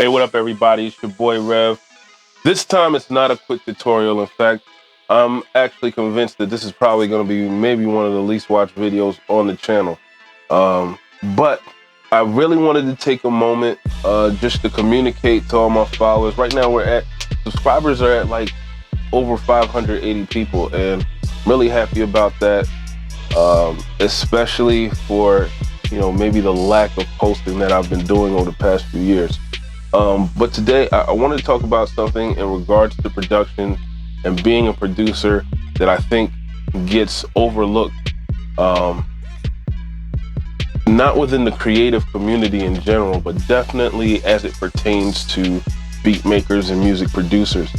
Hey, what up, everybody? It's your boy Rev. This time it's not a quick tutorial. In fact, I'm actually convinced that this is probably going to be maybe one of the least watched videos on the channel. But I really wanted to take a moment just to communicate to all my followers. Right now subscribers are at like over 580 people, and I'm really happy about that, especially for, maybe the lack of posting that I've been doing over the past few years. But today I wanted to talk about something in regards to production and being a producer that I think gets overlooked, not within the creative community in general, but definitely as it pertains to beat makers and music producers.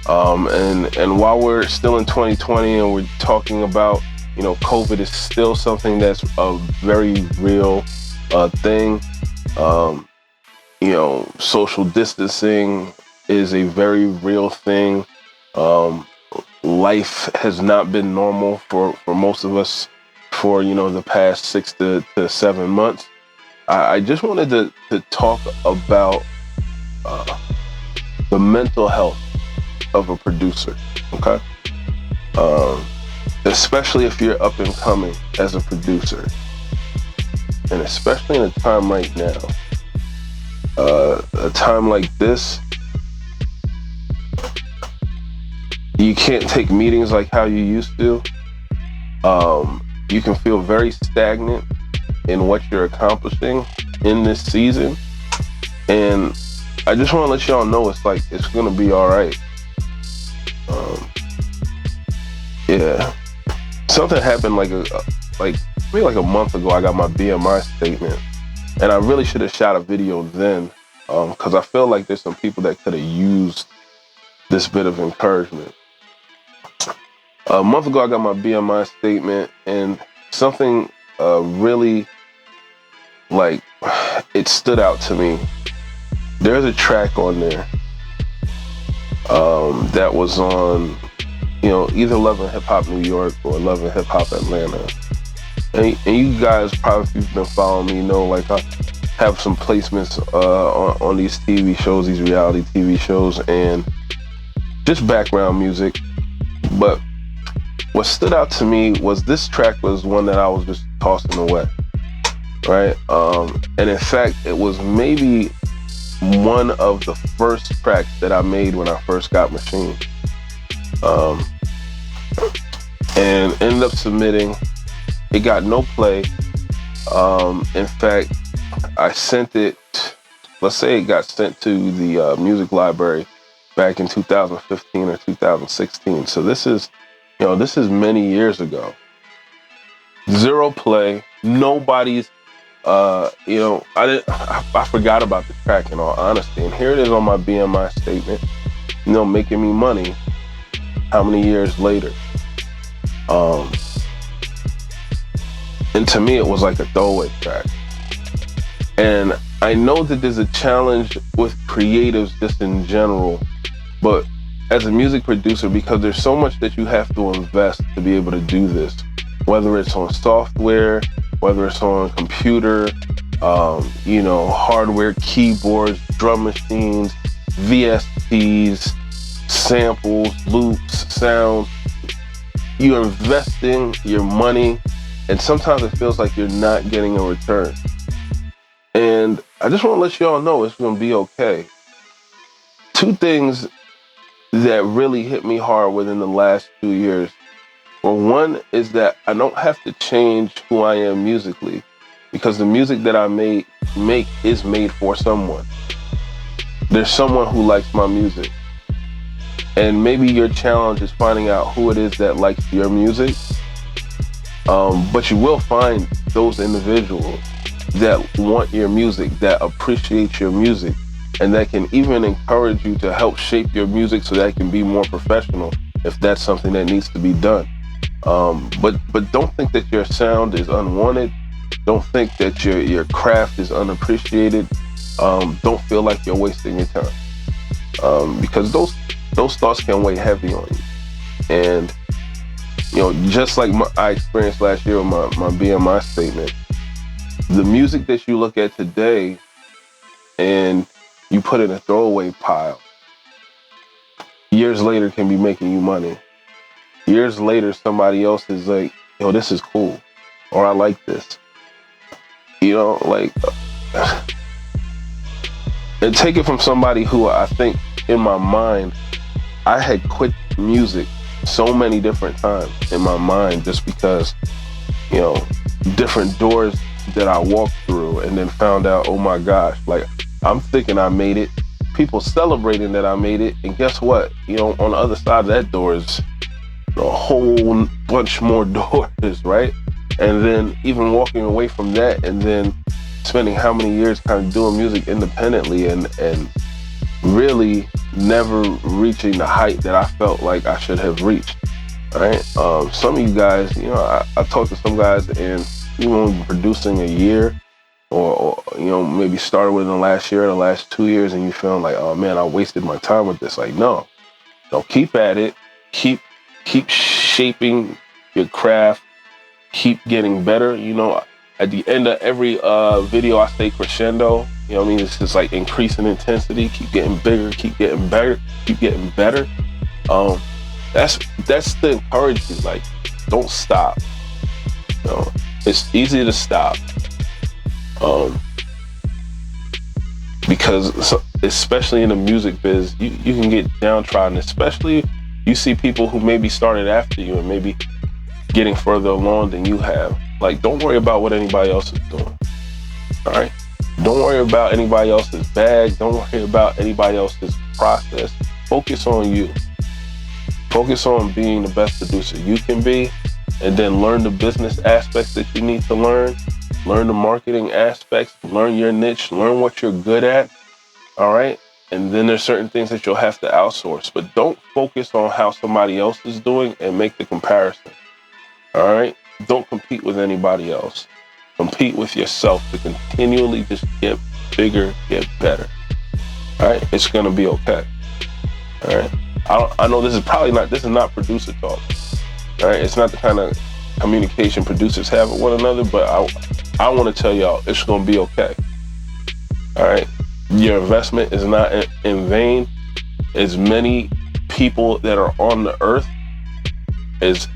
And while we're still in 2020 and we're talking about, COVID is still something that's a very real thing. Social distancing is a very real thing. Life has not been normal for most of us for, the past 6 to 7 months. I just wanted to talk about the mental health of a producer, okay? Especially if you're up and coming as a producer, and especially in a time right now. A time like this, you can't take meetings like how you used to. You can feel very stagnant in what you're accomplishing in this season. And I just want to let y'all know it's going to be all right. Yeah. Something happened maybe like a month ago. I got my BMI statement. And I really should have shot a video then, because I feel like there's some people that could have used this bit of encouragement. A month ago, I got my BMI statement, and something really, it stood out to me. There's a track on there that was on, either Love and Hip Hop New York or Love and Hip Hop Atlanta. And you guys, probably if you've been following me, I have some placements on these TV shows, these reality TV shows, and just background music. But what stood out to me was this track was one that I was just tossing away, right? And in fact, it was maybe one of the first tracks that I made when I first got Maschine. And ended up submitting. It got no play. In fact, I sent it, let's say it got sent to the music library back in 2015 or 2016. So this is many years ago. Zero play, nobody's, I forgot about the track in all honesty. And here it is on my BMI statement, making me money how many years later. And to me, it was like a throwaway track. And I know that there's a challenge with creatives just in general, but as a music producer, because there's so much that you have to invest to be able to do this, whether it's on software, whether it's on computer, hardware, keyboards, drum machines, VSTs, samples, loops, sounds. You're investing your money, and sometimes it feels like you're not getting a return. And I just want to let y'all know it's going to be okay. Two things that really hit me hard within the last 2 years. Well, one is that I don't have to change who I am musically, because the music that I make is made for someone. There's someone who likes my music. And maybe your challenge is finding out who it is that likes your music. But you will find those individuals that want your music, that appreciate your music, and that can even encourage you to help shape your music so that it can be more professional if that's something that needs to be done. But don't think that your sound is unwanted. Don't think that your craft is unappreciated. Don't feel like you're wasting your time, because those thoughts can weigh heavy on you. And just like I experienced last year with my BMI statement, the music that you look at today and you put in a throwaway pile, years later can be making you money. Years later, somebody else is like, yo, this is cool, or I like this. You know, like, and take it from somebody who I think in my mind, I had quit music so many different times in my mind just because, you know, different doors that I walked through and then found out, oh my gosh, like I'm thinking I made it, people celebrating that I made it, and guess what? You know, on the other side of that door is a whole bunch more doors, right? And then even walking away from that and then spending how many years kind of doing music independently and really never reaching the height that I felt like I should have reached, right? Some of you guys, you know, I talked to some guys, and even when producing a year or you know, maybe started within the last year or the last 2 years, and you feel like, oh man, I wasted my time with this. Like, no, keep at it. Keep shaping your craft. Keep getting better. You know, at the end of every video, I say crescendo. You know what I mean? It's just like increasing intensity. Keep getting bigger. Keep getting better. Keep getting better. That's to encourage you. Like, don't stop. You know, it's easy to stop. Because especially in the music biz, you can get downtrodden. Especially you see people who maybe started after you and maybe getting further along than you have. Like, don't worry about what anybody else is doing. All right? Don't worry about anybody else's bag. Don't worry about anybody else's process. Focus on you. Focus on being the best producer you can be, and then learn the business aspects that you need to learn. Learn the marketing aspects. Learn your niche. Learn what you're good at. All right? And then there's certain things that you'll have to outsource. But don't focus on how somebody else is doing and make the comparison. All right? Don't compete with anybody else. Compete with yourself to continually just get bigger, get better. All right? It's going to be okay. All right? I know this is not producer talk. All right? It's not the kind of communication producers have with one another, but I want to tell y'all, it's going to be okay. All right? Your investment is not in vain. As many people that are on the earth, as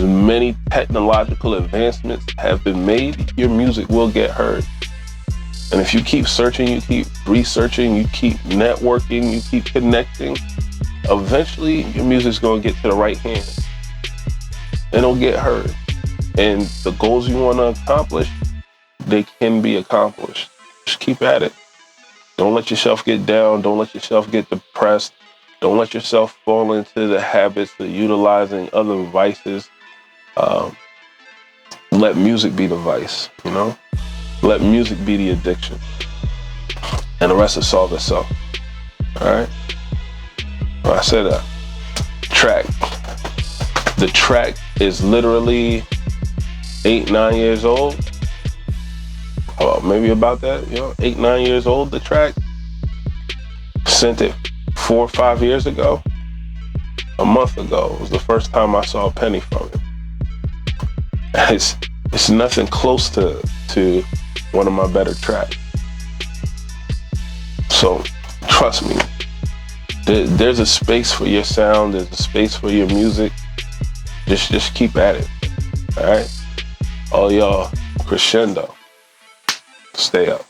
many technological advancements have been made, your music will get heard. And if you keep searching, you keep researching, you keep networking, you keep connecting, eventually your music's going to get to the right hands. And it'll get heard. And the goals you want to accomplish, they can be accomplished. Just keep at it. Don't let yourself get down. Don't let yourself get depressed. Don't let yourself fall into the habits of utilizing other vices. Let music be the vice, you know? Let music be the addiction. And the rest will solve itself. All right? Well, I said track. The track is literally 8-9 years old. Maybe about that, you know, 8-9 years old, the track. Sent it 4 or 5 years ago. A month ago was the first time I saw a penny from it. It's nothing close to one of my better tracks. So trust me, there's a space for your sound, there's a space for your music. Just keep at it. All right? All y'all, crescendo. Stay up.